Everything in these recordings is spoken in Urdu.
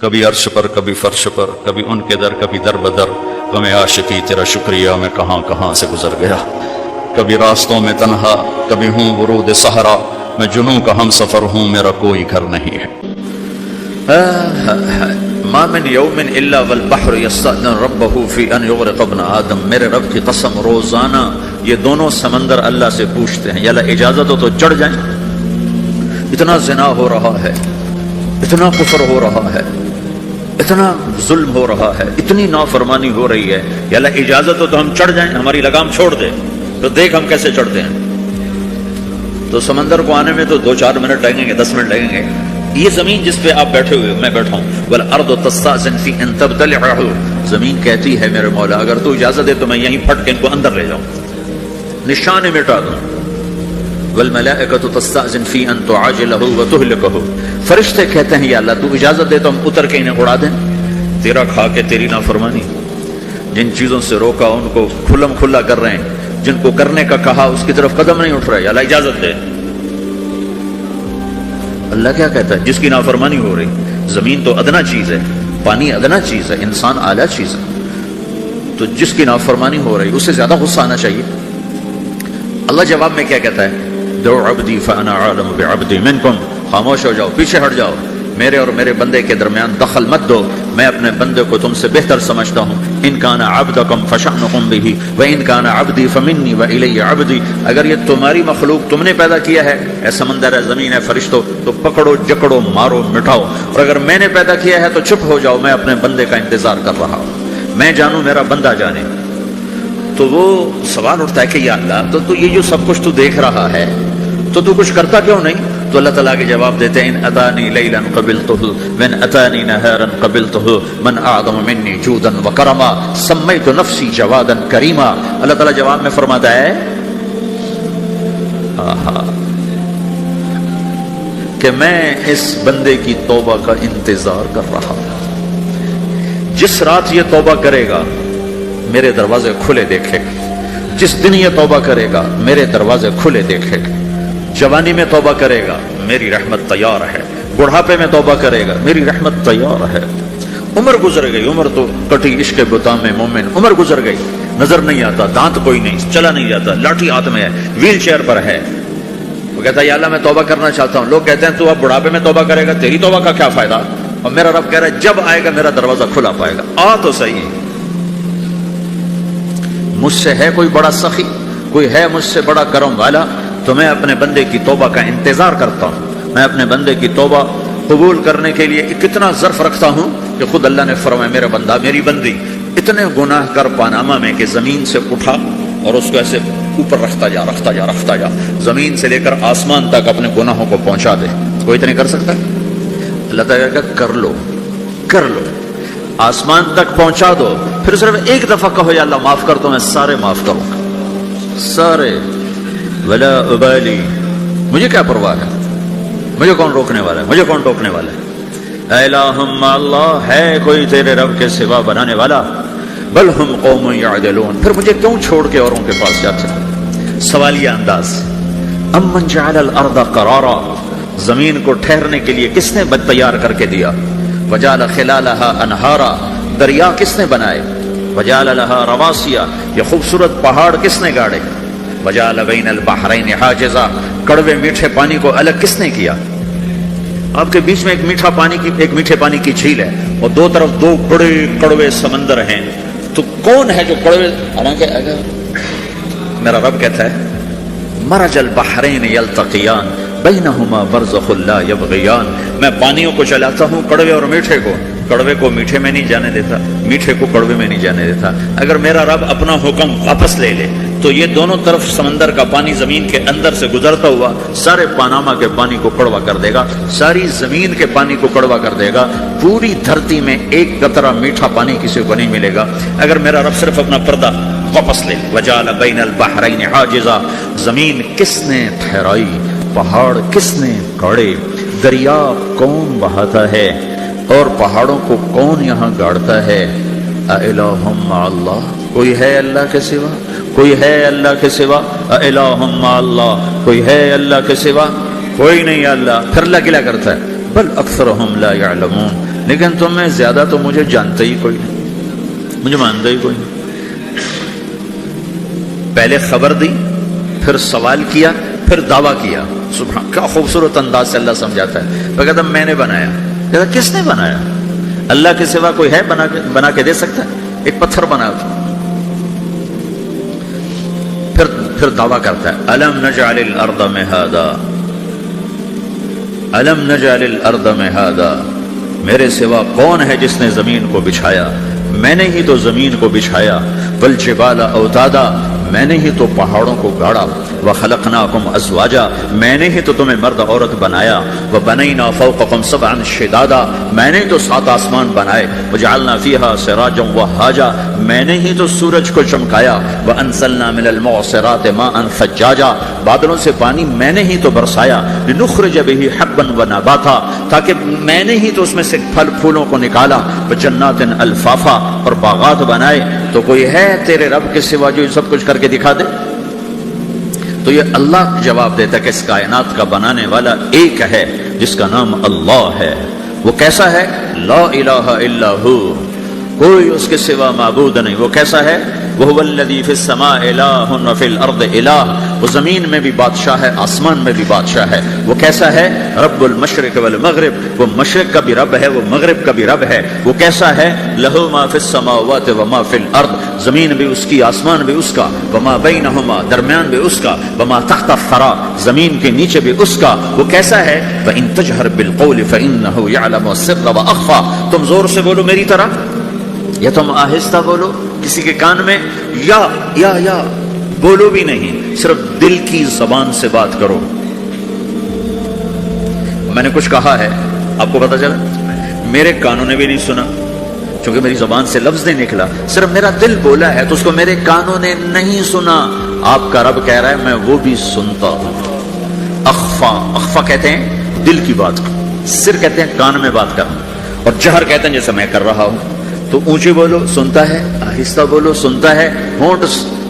کبھی عرش پر کبھی فرش پر، کبھی ان کے در کبھی در بدر، غم عاشقی تیرا شکریہ میں کہاں کہاں سے گزر گیا، کبھی راستوں میں تنہا کبھی ہوں ورود صحرا، میں جنوں کا ہم سفر ہوں میرا کوئی گھر نہیں ہے۔ ما من یوم الا والبحر یستأذن ربہ فی ان یغرق ابن آدم، میرے رب کی قسم روزانہ یہ دونوں سمندر اللہ سے پوچھتے ہیں یا اللہ اجازت ہو تو چڑھ جائیں، اتنا زنا ہو رہا ہے، اتنا کفر ہو رہا ہے، اتنا ظلم ہو رہا ہے، اتنی نافرمانی ہو رہی ہے، یا اللہ اجازت ہو تو ہم چڑھ جائیں، ہماری لگام چھوڑ دے تو دیکھ ہم کیسے چڑھتے ہیں۔ تو سمندر کو آنے میں تو 2-4 منٹ لگیں گے، 10 منٹ لگیں گے۔ یہ زمین جس پہ آپ بیٹھے ہوئے میں بیٹھا ہوں، والارض تستأذن فی ان تبتلعہ، زمین کہتی ہے میرے مولا اگر تو اجازت دے تو میں یہیں پھٹ کے ان کو اندر لے جاؤں، نشان مٹا دوں۔ والملائکۃ تستأذن فی ان تعاجلہ وتہلکہ، فرشتے کہتے ہیں یا اللہ تو اجازت دے تو ہم اتر کے انہیں اڑا دیں، تیرا کھا کے تیری نافرمانی، جن چیزوں سے روکا ان کو کھلم کھلا کر رہے ہیں، جن کو کرنے کا کہا اس کی طرف قدم نہیں اٹھ رہا ہے، یا اللہ اجازت دے۔ اللہ کیا کہتا ہے جس کی نافرمانی ہو رہی، زمین تو ادنا چیز ہے، پانی ادنا چیز ہے، انسان اعلیٰ چیز ہے، تو جس کی نافرمانی ہو رہی اسے زیادہ غصہ آنا چاہیے۔ اللہ جواب میں کیا کہتا ہے، دعو عبدی فانا عالم بعبدی منکم، خاموش ہو جاؤ، پیچھے ہٹ جاؤ، میرے اور میرے بندے کے درمیان دخل مت دو، میں اپنے بندے کو تم سے بہتر سمجھتا ہوں۔ ان کان عبدکم فشأنکم بہ وان کان عبدی فمنی والی عبدی، اگر یہ تمہاری مخلوق تم نے پیدا کیا ہے، اے سمندر ہے، زمین ہے، فرشتوں، تو پکڑو جکڑو مارو مٹاؤ، اور اگر میں نے پیدا کیا ہے تو چپ ہو جاؤ، میں اپنے بندے کا انتظار کر رہا ہوں، میں جانوں میرا بندہ جانے۔ تو وہ سوال اٹھتا ہے کہ یا اللہ تو یہ جو سب کچھ تو دیکھ رہا ہے تو کچھ کرتا کیوں نہیں؟ تو اللہ تعالیٰ کے جواب دیتے ہیں، ان اتانی لیلا قبلتہ وان اتانی نہارا قبلتہ من اعظم منی جودا وکرما سمیت نفسی جوادا کریما۔ اللہ تعالیٰ جواب میں فرماتا ہے کہ میں اس بندے کی توبہ کا انتظار کر رہا ہوں، جس رات یہ توبہ کرے گا میرے دروازے کھلے دیکھے گا، جس دن یہ توبہ کرے گا میرے دروازے کھلے دیکھے گا، جوانی میں توبہ کرے گا میری رحمت تیار ہے، بڑھاپے میں توبہ کرے گا میری رحمت تیار ہے۔ عمر گزر گئی، عمر تو کٹی عشق بتا میں مومن، عمر گزر گئی، نظر نہیں آتا، دانت کوئی نہیں، چلا نہیں جاتا، لاٹھی ہاتھ میں ہے، ویل چیئر پر ہے، وہ کہتا ہے یا اللہ میں توبہ کرنا چاہتا ہوں۔ لوگ کہتے ہیں تو اب بڑھاپے میں توبہ کرے گا، تیری توبہ کا کیا فائدہ؟ اور میرا رب کہہ رہا ہے جب آئے گا میرا دروازہ کھلا پائے گا، آ تو صحیح۔ مجھ سے ہے کوئی بڑا سخی، کوئی ہے مجھ سے بڑا کرم والا، تو میں اپنے بندے کی توبہ کا انتظار کرتا ہوں، میں اپنے بندے کی توبہ قبول کرنے کے لیے کتنا ظرف رکھتا ہوں کہ خود اللہ نے فرمایا میرا بندہ میری بندی اتنے گناہ کر پاناما میں کہ زمین سے اٹھا اور اس کو ایسے اوپر رکھتا جا، زمین سے لے کر آسمان تک اپنے گناہوں کو پہنچا دے، کوئی اتنے کر سکتا ہے؟ اللہ تعالیٰ کہا کر لو، آسمان تک پہنچا دو، پھر صرف ایک دفعہ کہو یا اللہ معاف کر، تو میں سارے معاف کروں گا، سارے، ولا ابالی، مجھے کیا پرواہ ہے، مجھے کون روکنے والا ہے، مجھے کون ٹوکنے والا ہے۔ اے اللہم اللہ، ہے کوئی تیرے رب کے سوا بنانے والا؟ بل ہم قوم یعدلون، پھر مجھے کیوں چھوڑ کے اوروں کے پاس جاتے ہیں؟ سوالیہ انداز، امن جعل الارض قرارا، زمین کو ٹھہرنے کے لیے کس نے تیار کر کے دیا؟ وجعل خلالہا انہارا، دریا کس نے بنائے؟ وجعل لہا رواسیا، یہ خوبصورت پہاڑ کس نے گاڑے؟ وجعل بین البحرین حاجزا، کڑوے میٹھے پانی کو الگ کس نے کیا؟ آپ کے بیچ میں ایک میٹھے پانی کی جھیل ہے اور دو طرف دو بڑے کڑوے سمندر ہیں، تو کون ہے جو کڑوے؟ حالانکہ اگر میرا رب کہتا ہے مرج البحرین یلتقیان بینہما برزخ لا یبغیان، میں پانیوں کو چلاتا ہوں، کڑوے اور میٹھے کو، کڑوے کو میٹھے میں نہیں جانے دیتا، میٹھے کو کڑوے میں نہیں جانے دیتا۔ اگر میرا رب اپنا حکم واپس لے لے تو یہ دونوں طرف سمندر کا پانی زمین کے اندر سے گزرتا ہوا سارے پاناما کے پانی کو کڑوا کر دے گا، ساری زمین کے پانی کو کڑوا کر دے گا، پوری دھرتی میں ایک قطرہ میٹھا پانی کسی کو نہیں ملے گا اگر میرا رب صرف اپنا پردہ واپس لے۔ وجعل بین البحرین حاجزا، زمین کس نے ٹھہرائی، پہاڑ کس نے گاڑے، دریا کون بہاتا ہے اور پہاڑوں کو کون یہاں گاڑتا ہے؟ اِلٰہٌ مع اللہ، کوئی ہے اللہ کے سوا؟ کوئی ہے اللہ کے سوا؟ اِلٰہٌ مع اللہ، کوئی ہے اللہ کے سوا؟ کوئی نہیں اللہ۔ پھر اللہ کیا کرتا ہے؟ بل اکثرہم لا یعلمون، لیکن تم میں زیادہ تو مجھے جانتا ہی کوئی نہیں، مجھے مانتا ہی کوئی نہیں۔ پہلے خبر دی، پھر سوال کیا، پھر دعویٰ کیا۔ سبحان، کیا خوبصورت انداز سے اللہ سمجھاتا ہے۔ وہ کہتا میں نے بنایا، کہتا کس نے بنایا؟ اللہ کے سوا کوئی ہے بنا کے دے سکتا ہے؟ ایک پتھر بنا تھا۔ پھر دعویٰ کرتا ہے الم نجعل الارض مہادا، الم نجعل الارض مہادا، میرے سوا کون ہے جس نے زمین کو بچھایا؟ میں نے ہی تو زمین کو بچھایا۔ والجبال اوتادا، میں نے ہی تو پہاڑوں کو گاڑا۔ وخلقناکم ازواجا، میں نے ہی تو تمہیں مرد عورت بنایا۔ وبنینا فوقکم سبعا شدادا، میں نے تو 7 آسمان بنائے۔ وجعلنا فیہا سراجا وہاجا، میں نے ہی تو سورج کو چمکایا۔ وانزلنا من المعصرات ماء ثجاجا، بادلوں سے پانی میں نے ہی تو برسایا۔ لنخرج به حبا ونباتا، تاکہ میں نے ہی تو اس میں سے پھل پھولوں کو نکالا۔ وجنات الفافا، اور باغات بنائے۔ تو کوئی ہے تیرے رب کے سوا جو سب کچھ کر کے دکھا دے؟ تو یہ اللہ جواب دیتا ہے کہ اس کائنات کا بنانے والا ایک ہے جس کا نام اللہ ہے۔ وہ کیسا ہے؟ لا الہ الا ہو، کوئی اس کے سوا معبود نہیں۔ وہ کیسا ہے؟ وَهُوَ الَّذِي فِي السَّمَاءِ إِلَٰهٌ وَفِي الْأَرْضِ إِلَٰهٌ، وہ زمین میں بھی بادشاہ ہے، آسمان میں بھی بادشاہ ہے۔ وہ کیسا ہے؟ رب المشرق والمغرب، وہ مشرق کا بھی رب ہے، وہ مغرب کا بھی رب ہے۔ وہ کیسا ہے؟ لَهُ مَا فِي السَّمَاوَاتِ وَمَا فِي الْأَرْضِ، زمین بھی اس کی، آسمان بھی اس کا۔ وَمَا بَيْنَهُمَا، درمیان بھی اس کا۔ وَمَا تَحْتَ الثَّرَىٰ، زمین کے نیچے بھی اس کا۔ وہ کیسا ہے؟ وَإِن تَجْهَرْ بِالْقَوْلِ فَإِنَّهُ يَعْلَمُ السِّرَّ وَأَخْفَىٰ، تم زور سے بولو میری طرح یا تم آہستہ بولو کسی کے کان میں، یا بولو بھی نہیں، صرف دل کی زبان سے بات کرو۔ میں نے کچھ کہا ہے، آپ کو پتا چلا؟ میرے کانوں نے بھی نہیں سنا، چونکہ میری زبان سے لفظ نہیں نکلا، صرف میرا دل بولا ہے تو اس کو میرے کانوں نے نہیں سنا۔ آپ کا رب کہہ رہا ہے میں وہ بھی سنتا ہوں۔ اخفا کہتے ہیں دل کی بات، سر کہتے ہیں کان میں بات کرنا، اور جہر کہتے ہیں جیسے میں کر رہا ہوں۔ تو اونچی بولو سنتا ہے، آہستہ بولو سنتا ہے، ہونٹ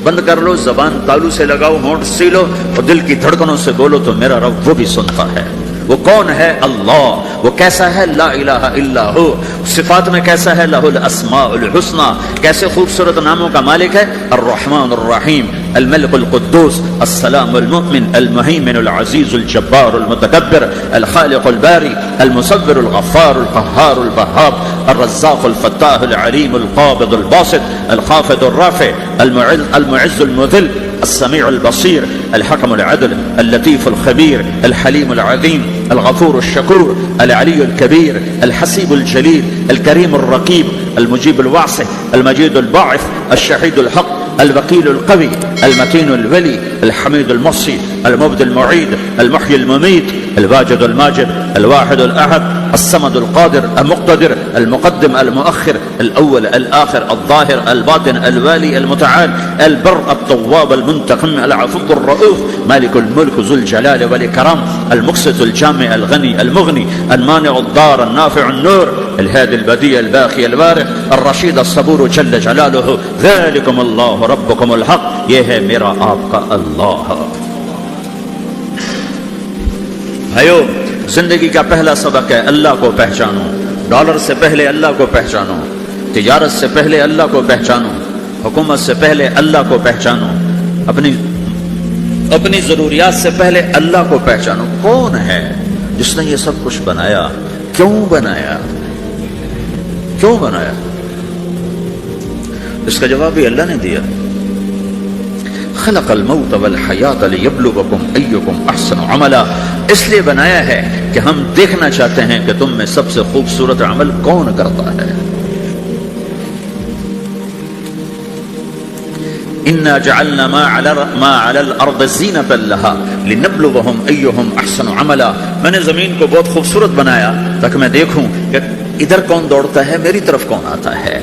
بند کر لو، زبان تالو سے لگاؤ، ہونٹ سیلو اور دل کی دھڑکنوں سے بولو تو میرا رب وہ بھی سنتا ہے۔ وہ کون ہے؟ اللہ۔ وہ کیسا ہے؟ لا الہ الا ہو۔ صفات میں کیسا ہے؟ لہ الاسماء الحسنى، کیسے خوبصورت ناموں کا مالک ہے؟ الرحمن الرحیم، الملک القدوس، السلام المؤمن، المہیمن العزیز الجبار المتکبر، الخالق الباری، المصور الغفار القہار الوہاب، الرزاق الفتاح العلیم القابض الباسط، الخافض الرافع، المعز المذل، السميع البصير، الحكم العدل، اللطيف الخبير، الحليم العظيم، الغفور الشكور، العلي الكبير، الحسيب الجليل، الكريم الرقيب، المجيب الواسع، المجيد الباعث، الشهيد الحق، الوكيل القوي، المتين الولي، الحميد المحصي، المبدي المعيد، المحيي المميت، الواجد الماجد، الواحد الأحد، الصمد القادر المقتدر، المقدم المؤخر، الأول الآخر، الظاهر الباطن، الوالي المتعال، البر التواب المنتقم، العفو الرؤوف، مالك الملك ذو الجلال والإكرام، المقسط الجامع الغني المغني، المانع الضار النافع النور، الهادي البديع الباقي الوارث، الرشيد الصبور جل جلاله، ذلكم الله ربكم الحق، یہ ہے میرا آپ کا اللہ۔ بھائیو، زندگی کا پہلا سبق ہے اللہ کو پہچانو۔ ڈالر سے پہلے اللہ کو پہچانو، تجارت سے پہلے اللہ کو پہچانو، حکومت سے پہلے اللہ کو پہچانو، اپنی ضروریات سے پہلے اللہ کو پہچانو۔ کون ہے جس نے یہ سب کچھ بنایا؟ کیوں بنایا؟ کیوں بنایا؟ اس کا جواب بھی اللہ نے دیا۔ خلق الموت والحیات لیبلوکم ایکم احسن عملا، اس لیے بنایا ہے کہ ہم دیکھنا چاہتے ہیں کہ تم میں سب سے خوبصورت عمل کون کرتا ہے۔ انا جعلنا ما علی الارض زینۃ لها لنبلوہم ایہم احسن عملا، میں نے زمین کو بہت خوبصورت بنایا تاکہ میں دیکھوں کہ ادھر کون دوڑتا ہے، میری طرف کون آتا ہے،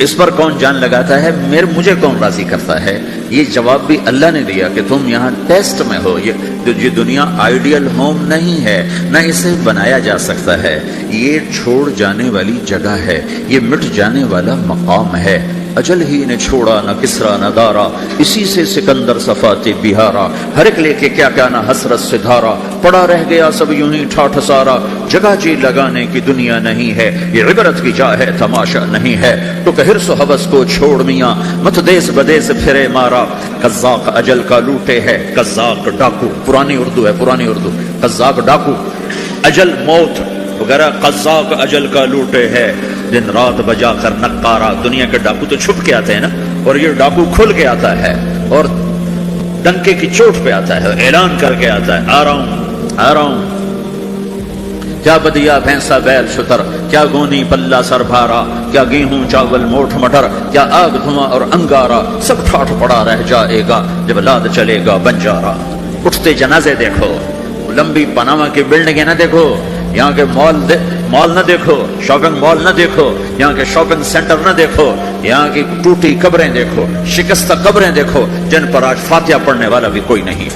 اس پر کون جان لگاتا ہے، مجھے کون راضی کرتا ہے۔ یہ جواب بھی اللہ نے دیا کہ تم یہاں ٹیسٹ میں ہو۔ یہ دنیا آئیڈیل ہوم نہیں ہے، نہ اسے بنایا جا سکتا ہے، یہ چھوڑ جانے والی جگہ ہے، یہ مٹ جانے والا مقام ہے۔ اجل ہی نے چھوڑا نہ کسرا نہ دارا، اسی سے سکندر صفات بہارا، ہر ایک لے کے کیا کیا نہ حسرت سے دھارا، پڑا رہ گیا سب یوں ہی ٹھاٹھ سارا، جگہ جی لگانے کی دنیا نہیں ہے، یہ عبرت کی جا ہے تماشا نہیں ہے، تو کہ حرص و حوث کو چھوڑ میاں، مت دیس بدیس پھرے مارا، قزاق اجل کا لوٹے ہے، قزاق ڈاکو، پرانی اردو ہے، پرانی اردو، قزاق ڈاکو، اجل موت وغیرہ، قزاق اجل کا لوٹے ہے، دن رات بجا کر نقارا، دنیا کے ڈاکو تو چھپ کے آتے ہیں نا، اور یہ ڈاکو کھل کے آتا ہے اور ڈنکے کی چوٹ پہ آتا ہے، اعلان کر کے آتا ہے، آ رہا ہوں آ رہا ہوں، کیا بدیا بھینسا بیل شتر، کیا گونی پلہ سر بھارا، کیا گیہوں چاول موٹھ مٹر، کیا آگ دھواں اور انگارا، سب ٹھاٹھ پڑا رہ جائے گا جب لاد چلے گا بنجارا۔ اٹھتے جنازے دیکھو، لمبی پاناما کی بلڈنگیں نہ دیکھو، یہاں کے مال نہ دیکھو، شاپنگ مال نہ دیکھو، یہاں کے شاپنگ سینٹر نہ دیکھو، یہاں کی ٹوٹی قبریں دیکھو، شکستہ قبریں دیکھو، جن پر آج فاتحہ پڑھنے والا بھی کوئی نہیں۔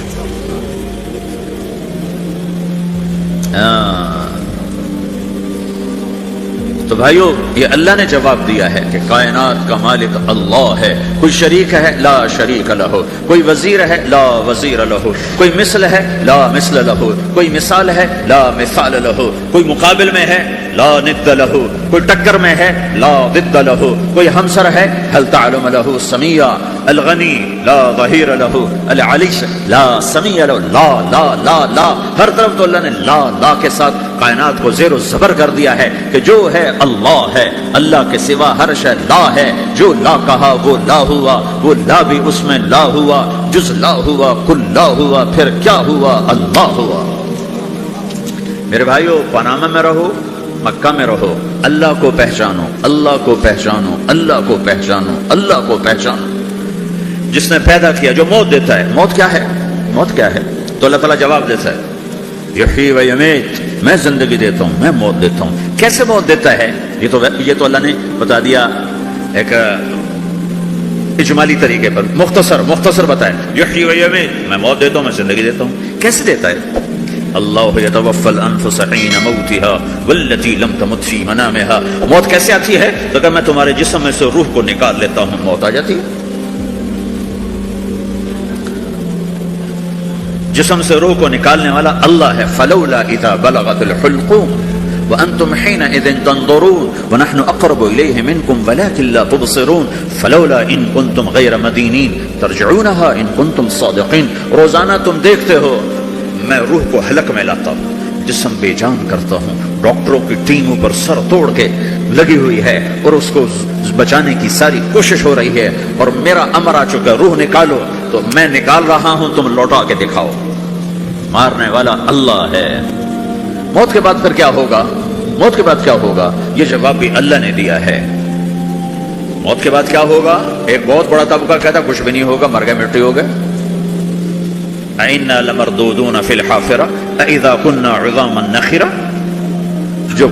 تو بھائیو، یہ اللہ نے جواب دیا ہے کہ کائنات کا مالک اللہ ہے، کوئی شریک ہے لا شریک لہ، کوئی وزیر ہے لا وزیر لہ، کوئی مثل ہے لا مثل لہ، کوئی مثال ہے لا مثال لہ، کوئی مقابل میں ہے لا ند لہ، کوئی ٹکر میں ہے لا ضد لہ، کوئی ہمسر ہے هل تعلم لہ سمیہ، الغنی لا ظہیر لہ، العلی لا سمیہ لہ، لا لا لا لا، ہر طرف تو اللہ نے لا کے ساتھ کائنات کو زیر و زبر کر دیا ہے کہ جو ہے اللہ ہے، اللہ کے سوا ہر شے لا ہے، جو لا کہا وہ لا ہوا، وہ لا بھی اس میں لا ہوا، جز لا ہوا کل لا ہوا، پھر کیا ہوا؟ اللہ ہوا۔ میرے بھائیو، پاناما میں رہو، مکہ میں رہو، اللہ کو پہچانو، اللہ کو پہچانو، اللہ کو پہچانو، اللہ کو پہچانو۔ جس نے پیدا کیا، جو موت دیتا ہے، موت کیا ہے؟ موت کیا ہے؟ تو اللہ تعالیٰ جواب دیتا ہے، یحیی و یمیت، میں زندگی دیتا ہوں، میں موت دیتا ہوں۔ کیسے موت دیتا ہے؟ یہ تو اللہ نے بتا دیا ایک اجمالی طریقے پر، مختصر بتایا، یحیی و یمیت، میں موت دیتا ہوں، میں زندگی دیتا ہوں۔ کیسے دیتا ہے؟ اللہ یتوفی الانفس حین موتها والتی لم تمت فی منامها۔ موت کیسے آتی ہے؟ تو کہ میں تمہارے جسم میں سے روح کو نکال لیتا ہوں، موت آ جاتی ہے۔ جسم سے روح کو نکالنے والا اللہ ہے۔ فلولا اذا بلغت الحلقوم وانتم حينئذ تنظرون ونحن اقرب اليه منكم ولكن لا تبصرون فلولا ان كنتم غير مدينين ترجعونها ان كنتم صادقين۔ روزانہ تم دیکھتے ہو میں روح کو حلق میں لاتا ہوں، جسم بے جان کرتا ہوں، ڈاکٹروں کی ٹیموں پر سر توڑ کے لگی ہوئی ہے اور اس کو بچانے کی ساری کوشش ہو رہی ہے، اور میرا امر آ چکا، روح نکالو، تو میں نکال رہا ہوں، تم لوٹا کے دکھاؤ۔ مارنے والا اللہ ہے۔ موت کے بعد پھر کیا ہوگا؟ موت کے بعد کیا ہوگا؟ یہ جواب بھی اللہ نے دیا ہے۔ موت کے بعد کیا ہوگا؟ ایک بہت بڑا طبقہ کہتا کچھ بھی نہیں ہوگا، مر گئے مٹی ہو گئے۔ اِنَّا لَمَرْدُودُونَ فِي الْحَافِرَةِ أَإِذَا كُنَّا عِظَامًا نَخِرَةً۔ جو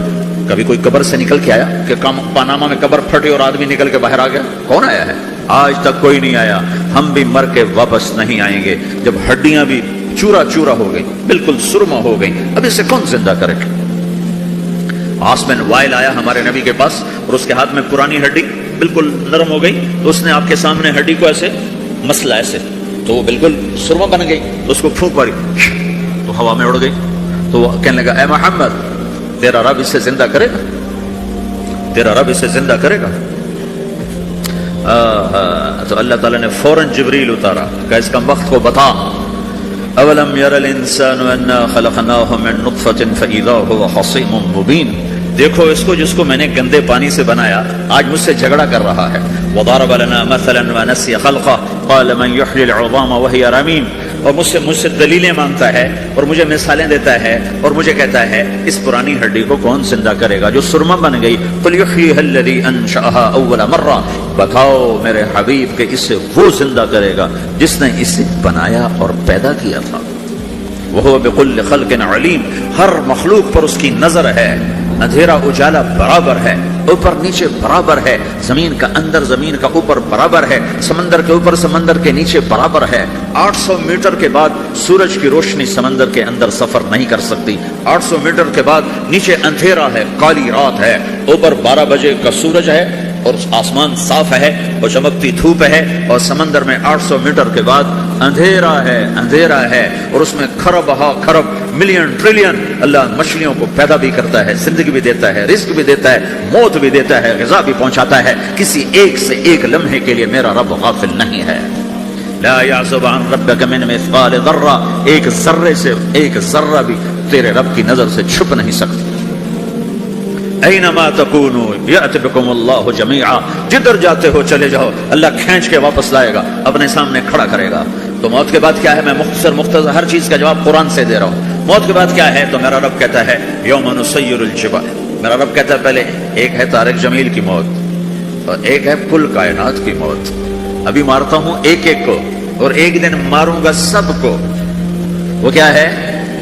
کبھی کوئی قبر سے نکل کے آیا کہ پاناما میں قبر پھٹی اور آدمی نکل کے باہر آ گیا؟ کون آیا ہے؟ آج تک کوئی نہیں آیا۔ ہم بھی مر کے واپس نہیں آئیں گے، جب ہڈیاں بھی چورا چورا ہو گئی، بالکل سرما ہو گئی، اب اسے کون زندہ کرے؟ عاص بن وائل آیا ہمارے نبی کے پاس اور اس کے ہاتھ میں پرانی ہڈی بالکل نرم ہو گئی، تو اس نے آپ کے سامنے ہڈی کو ایسے مسلا، ایسے، تو وہ بالکل سرما بن گئی، تو اس کو پھونک ماری تو ہوا میں اڑ گئی۔ تو وہ کہنے لگا، اے محمد، تیرا رب اسے زندہ کرے گا؟ تیرا رب اسے زندہ کرے گا؟ تو اللہ تعالیٰ نے فوراً جبریل اتارا کہ اس کا وقت کو بتا۔ اولم یر الانسان انا خلقناہ من نطفۃ فاذا هو خصیم مبین۔ دیکھو اس کو جس کو میں نے گندے پانی سے بنایا، آج مجھ سے جھگڑا کر رہا ہے۔ وضرب لنا مثلا ونسی خلقہ قال من یحیی العظام وہی رمیم۔ اور مجھ سے دلیلیں مانگتا ہے اور مجھے مثالیں دیتا ہے اور مجھے کہتا ہے اس پرانی ہڈی کو کون زندہ کرے گا جو سرما بن گئی؟ قل یحییھا الذی انشأھا اول مرہ۔ بتاؤ میرے حبیب کہ اسے وہ زندہ کرے گا جس نے اسے بنایا اور پیدا کیا تھا۔ وہو بکل خلق علیم۔ ہر مخلوق پر اس کی نظر ہے، اندھیرا اجالا برابر ہے، اوپر نیچے برابر ہے، زمین کا اندر زمین کا اوپر برابر ہے، سمندر کے اوپر سمندر کے نیچے برابر ہے۔ 800 میٹر کے بعد سورج کی روشنی سمندر کے اندر سفر نہیں کر سکتی۔ 800 میٹر کے بعد نیچے اندھیرا ہے، کالی رات ہے، اوپر 12 بجے کا سورج ہے، اور آسمان صاف ہے اور چمکتی دھوپ ہے اور سمندر میں 800 میٹر کے بعد اندھیرا ہے اور اس میں خرب ملین ٹریلین اللہ مچھلیوں کو پیدا بھی کرتا ہے، زندگی بھی دیتا ہے، رزق بھی دیتا ہے، موت بھی دیتا ہے، غذا بھی پہنچاتا ہے۔ کسی ایک سے ایک لمحے کے لیے میرا رب غافل نہیں ہے۔ لا يعزب عن ربك من مثقال ذرہ، ایک ذرے سے ایک ذرہ بھی تیرے رب کی نظر سے چھپ نہیں سکتی۔ اینما تکونوا یأت بکم اللہ جمیعا، جدھر جاتے ہو چلے جاؤ، اللہ کھینچ کے واپس لائے گا، اپنے سامنے کھڑا کرے گا۔ تو موت کے بعد کیا ہے؟ میں مختصر ہر چیز کا جواب قرآن سے دے رہا ہوں۔ موت کے بعد کیا ہے؟ تو میرا رب کہتا ہے یوم نسیر الجبال، میرا رب کہتا ہے پہلے ایک ہے طارق جمیل کی موت اور ایک ہے کل کائنات کی موت۔ ابھی مارتا ہوں ایک ایک کو اور ایک دن ماروں گا سب کو۔ وہ کیا ہے؟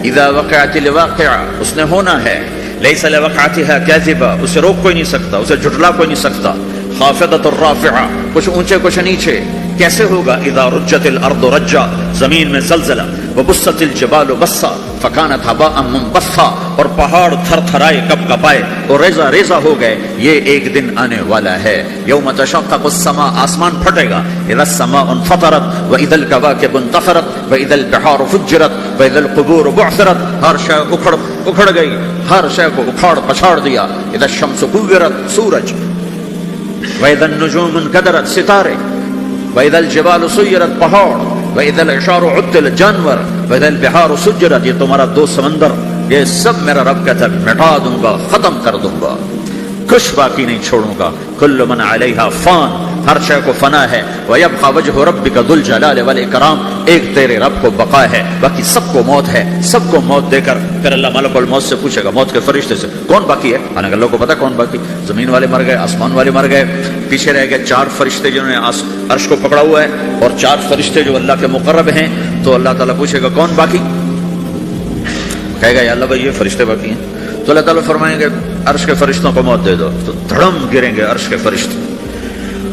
اذا وقعت الواقعہ، اس نے ہونا ہے۔ لیس لوقعتها کاذبہ، اسے روک کوئی نہیں سکتا، اسے جھٹلا کوئی نہیں سکتا۔ خافضۃ الرافعہ، کچھ اونچے کچھ نیچے۔ کیسے ہوگا؟ اذا رجت الارض رجا، زمین میں زلزلہ۔ وبست الجبال بسا فکانت هباء منبثا، اور پہاڑ تھر تھرائے کپ کپائے اور ریزہ ریزہ ہو گئے۔ یہ ایک دن آنے والا ہے۔ یوم تشقق السماء، آسمان پھٹے گا۔ اذا السماء انفطرت واذا الكواكب انتثرت واذا البحار فجرت واذا القبور بعثرت، ہر شے اکھڑ گئی، ہر شے کو اکھاڑ پچھاڑ دیا۔ اذا الشمس كورت، سورج۔ واذا النجوم انكدرت، ستارے۔ واذا الجبال سيرت، پہاڑ۔ واذا العشار عطلت، جانور۔ واذا البحار سجرت، یہ تمہارا دو سمندر، یہ سب میرا رب کہتا ہے مٹا دوں گا، ختم کر دوں گا، کچھ باقی نہیں چھوڑوں گا۔ کل من علیہا فان، ہر شے کو فنا ہے۔ وَيَبْقَى وَجْهُ رَبِّكَ ذُو الْجَلَالِ وَالْإِكْرَامِ، ایک تیرے رب کو بقا ہے، باقی سب کو موت ہے۔ سب کو موت دے کر پھر اللہ ملک الموت سے پوچھے گا، موت کے فرشتے سے، کون باقی ہے؟ حالانکہ اللہ کو پتا کون باقی۔ زمین والے مر گئے، آسمان والے مر گئے، پیچھے رہ گئے 4 فرشتے جنہوں نے عرش کو پکڑا ہوا ہے اور 4 فرشتے جو اللہ کے مقرب ہیں۔ تو اللہ تعالیٰ پوچھے گا کون باقی؟ کہے گا یا اللہ بھائی یہ فرشتے باقی ہیں۔ تو اللہ تعالیٰ فرمائیں گے عرش کے فرشتوں کو موت دے دو، تو دھڑم گریں گے عرش کے فرشتے۔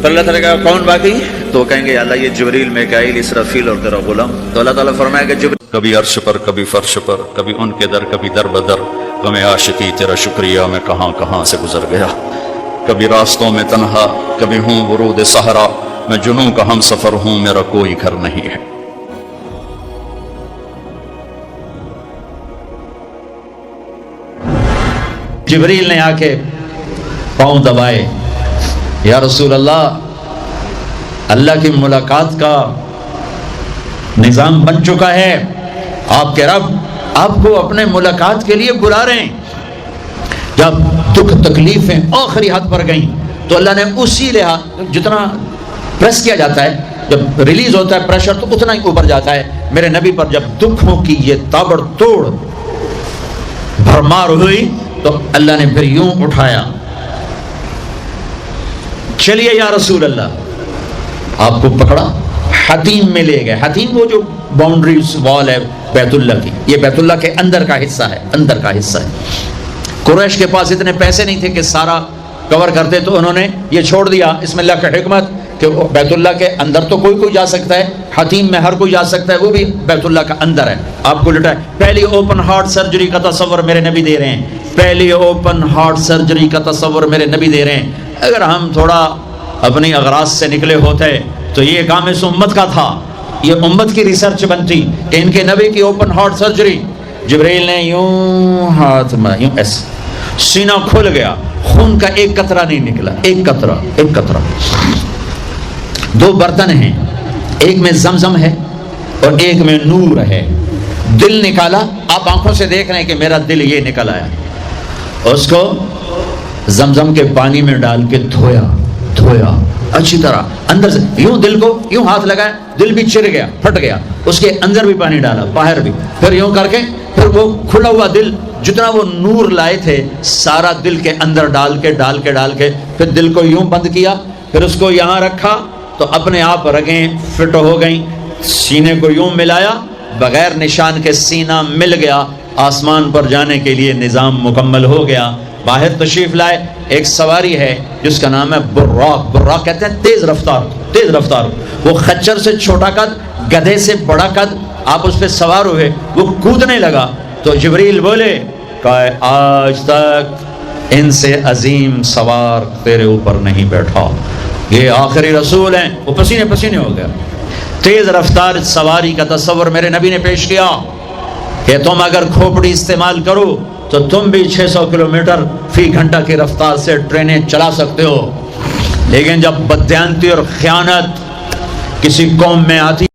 تو اللہ تعالیٰ کہا کون باقی؟ تو وہ کہیں گے یا اللہ یہ جبریل، میکائیل، اسرافیل اور تیرا غلام۔ تو اللہ تعالیٰ فرمائے گا جبریل کبھی عرش پر، کبھی فرش پر، کبھی ان کے در، کبھی در بدر، غم عاشقی تیرا شکریہ میں کہاں کہاں سے گزر گیا۔ کبھی راستوں میں تنہا، کبھی ہوں ورود صحرا، میں جنوں کا ہم سفر ہوں، میرا کوئی گھر نہیں ہے۔ جبریل نے آ کے پاؤں دبائے، یا رسول اللہ، اللہ کی ملاقات کا نظام بن چکا ہے، آپ کے رب آپ کو اپنے ملاقات کے لیے بلا رہے ہیں۔ جب دکھ تکلیفیں آخری حد پر گئیں تو اللہ نے اسی لحاظ، جتنا پریس کیا جاتا ہے، جب ریلیز ہوتا ہے پریشر تو اتنا ہی اوپر جاتا ہے، میرے نبی پر جب دکھوں کی یہ تابڑ توڑ بھرمار ہوئی تو اللہ نے پھر یوں اٹھایا، چلیے یا رسول اللہ، آپ کو پکڑا، حتیم میں لے گئے۔ حتیم وہ جو باؤنڈری وال ہے بیت اللہ کی، یہ بیت اللہ کے اندر کا حصہ ہے، اندر کا حصہ ہے۔ قریش کے پاس اتنے پیسے نہیں تھے کہ سارا کور کرتے، تو انہوں نے یہ چھوڑ دیا۔ اس میں اللہ کی حکمت کہ بیت اللہ کے اندر تو کوئی جا سکتا ہے، حتیم میں ہر کوئی جا سکتا ہے، وہ بھی بیت اللہ کا اندر ہے۔ آپ کو لٹا پہلی اوپن ہارٹ سرجری کا تصور میرے نبی دے رہے ہیں، پہلی اوپن ہارٹ سرجری کا تصور میرے نبی دے رہے ہیں۔ اگر ہم تھوڑا اپنی اغراض سے نکلے ہوتے تو یہ کام اس امت کا تھا، یہ امت کی ریسرچ بنتی کہ ان کے نبی کی اوپن ہارٹ سرجری۔ جبریل نے یوں ہاتھ میں یوں ایسے، سینہ کھل گیا، خون کا ایک قطرہ نہیں نکلا، ایک قطرہ۔ 2 برتن ہیں، ایک میں زمزم ہے اور ایک میں نور ہے۔ دل نکالا، آپ آنکھوں سے دیکھ رہے ہیں کہ میرا دل یہ نکل آیا، اس کو زمزم کے پانی میں ڈال کے دھویا اچھی طرح اندر سے، یوں دل کو یوں ہاتھ لگایا، دل بھی چر گیا، پھٹ گیا، اس کے اندر بھی پانی ڈالا، باہر بھی، پھر یوں کر کے پھر وہ کھلا ہوا دل، جتنا وہ نور لائے تھے سارا دل کے اندر ڈال کے پھر دل کو یوں بند کیا، پھر اس کو یہاں رکھا تو اپنے آپ رگیں فٹ ہو گئیں، سینے کو یوں ملایا، بغیر نشان کے سینہ مل گیا، آسمان پر جانے کے لیے نظام مکمل ہو گیا۔ باہر تشریف لائے، ایک سواری ہے جس کا نام ہے براق کہتے ہیں تیز رفتار، وہ خچر سے چھوٹا قد، گدھے سے بڑا قد، آپ اس پہ سوار ہوئے، وہ کودنے لگا تو جبریل بولے کہ آج تک ان سے عظیم سوار تیرے اوپر نہیں بیٹھا. یہ آخری رسول ہیں. وہ پسینے پسینے ہو گیا. تیز رفتار سواری کا تصور میرے نبی نے پیش کیا کہ تم اگر کھوپڑی استعمال کرو تو تم بھی 600 کلومیٹر فی گھنٹہ کی رفتار سے ٹرینیں چلا سکتے ہو. لیکن جب بددیانتی اور خیانت کسی قوم میں آتی